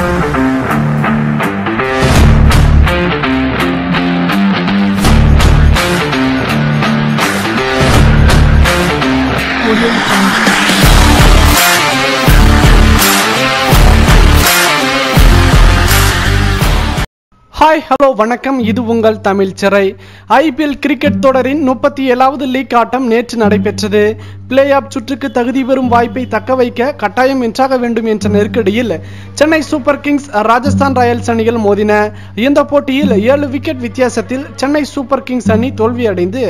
Hi hello வணக்கம். இது உங்கள் தமிழ் சிறை. ஐபிஎல் கிரிக்கெட் தொடரின் 37வது லீக் ஆட்டம் நேற்று நடைபெற்றது. பிளே ஆஃப் சுற்றுக்கு தகுதி பெறும் வாய்ப்பை தக்க வைக்க கட்டாயம் வென்றாக வேண்டும் என்ற நெருக்கடியில் Chennai super Kings Rajasthan Royals அணிகள் மோதின. இந்த போட்டியில் 7 விக்கெட் வித்தியாசத்தில் சென்னை சூப்பர் கிங்ஸ் அணி தோல்வியடைந்து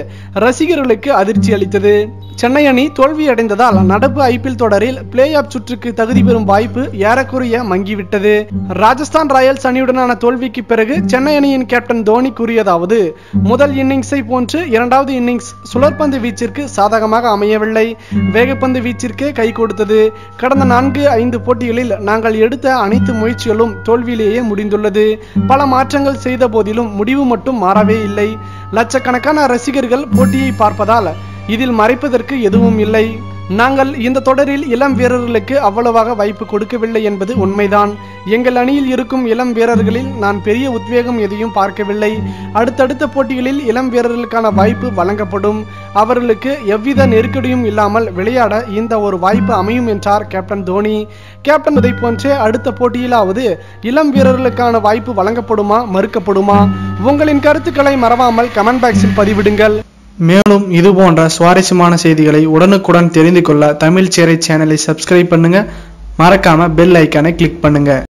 ரசிகர்களுக்கு அதிர்ச்சி அளித்தது. சென்னை அணி தோல்வியடைந்ததால் நடப்பு ஐபிஎல் தொடரில் பிளே ஆஃப் சுற்றுக்கு தகுதி பெறும் வாய்ப்பு ஏறக்குறைய மங்கிவிட்டது. ராஜஸ்தான் ராயல்ஸ் அணியுடனான தோல்விக்கு பிறகு சென்னை அணியின் கேப்டன் தோனி கூறியதாவது: முதல் இன்னிங்ஸை போன்று இரண்டாவது இன்னிங்ஸ் சுழற்பந்து வீச்சிற்கு சாதகமாக அமையவில்லை. வேகப்பந்து வீச்சிற்கே கை கொடுத்தது. கடந்த 4-5 போட்டிகளில் நாங்கள் எடுத்த அனைத்து முயற்சிகளும் தோல்வியிலேயே முடிந்துள்ளது. பல மாற்றங்கள் செய்த போதிலும் முடிவு மட்டும் மாறவே இல்லை. லட்சக்கணக்கான ரசிகர்கள் போட்டியை பார்ப்பதால் இதில் மறைப்பதற்கு எதுவும் இல்லை. நாங்கள் இந்த தொடரில் இளம் வீரர்களுக்கு அவ்வளவாக வாய்ப்பு கொடுக்கவில்லை என்பது உண்மைதான். எங்கள் அணியில் இருக்கும் இளம் வீரர்களில் நான் பெரிய உத்வேகம் எதையும் பார்க்கவில்லை. அடுத்தடுத்த போட்டிகளில் இளம் வீரர்களுக்கான வாய்ப்பு வழங்கப்படும். அவர்களுக்கு எவ்வித நெருக்கடியும் இல்லாமல் விளையாட இந்த ஒரு வாய்ப்பு அமையும் என்றார் கேப்டன் தோனி. கேப்டன் இதை போன்றே அடுத்த போட்டியிலாவது இளம் வீரர்களுக்கான வாய்ப்பு வழங்கப்படுமா மறுக்கப்படுமா? உங்களின் கருத்துக்களை மறவாமல் கமெண்ட் பாக்ஸில் பதிவிடுங்கள். மேலும் இது போன்ற சுவாரஸ்யமான செய்திகளை உடனுக்குடன் தெரிந்து கொள்ள தமிழ் சிறை சேனலை சப்ஸ்கிரைப் பண்ணுங்க. மறக்காம பெல் ஐக்கானை கிளிக் பண்ணுங்க.